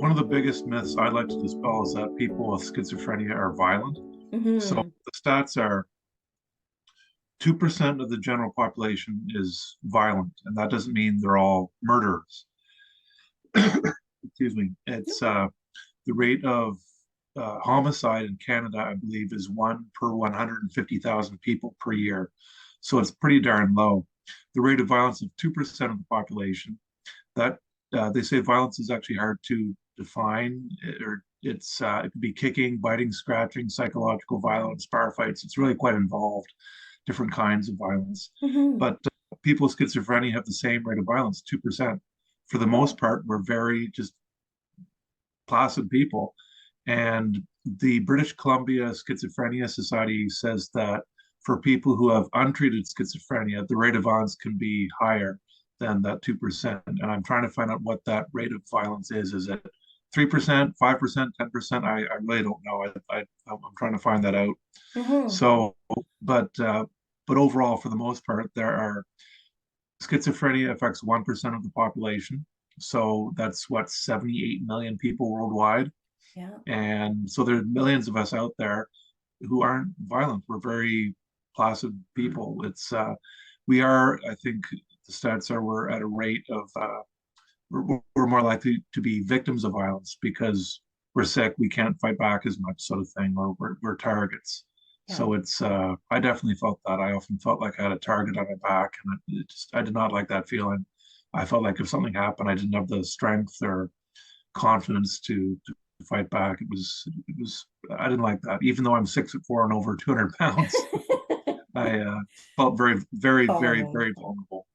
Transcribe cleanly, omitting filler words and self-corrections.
One of the biggest myths I'd like to dispel is that people with schizophrenia are violent. So Hmm. the stats are 2% of the general population is violent, and that doesn't mean they're all murderers. Excuse me. It's the rate of homicide in Canada, I believe, is one per 150,000 people per year. So it's pretty darn low. The rate of violence of 2% of the population, that they say violence is actually hard to define, or it could be kicking, biting, scratching, psychological violence, bar fights. It's really quite involved, different kinds of violence. Hmm. But people with schizophrenia have the same rate of violence, 2%. For the most part, we're very just placid people. And the British Columbia Schizophrenia Society says that for people who have untreated schizophrenia, the rate of violence can be higher than that 2%. And I'm trying to find out what that rate of violence is. Is it 3%, 5%, 10%? I really don't know. I'm trying to find that out. Hmm. So, but uh, but overall, for the most part, there are schizophrenia affects 1% of the population. So that's what, 78 million people worldwide. Yeah. And so there are millions of us out there who aren't violent. We're very placid people. We are, I think the stats are we're at a rate of, we're more likely to be victims of violence because we're sick, we can't fight back as much, sort of thing, or we're targets. Yeah. So I definitely felt that. I often felt like I had a target on my back, and I did not like that feeling. I felt like if something happened, I didn't have the strength or confidence to fight back. I didn't like that. Even though I'm 6'4" and over 200 pounds, I felt very, very, very, Vulnerable. very vulnerable.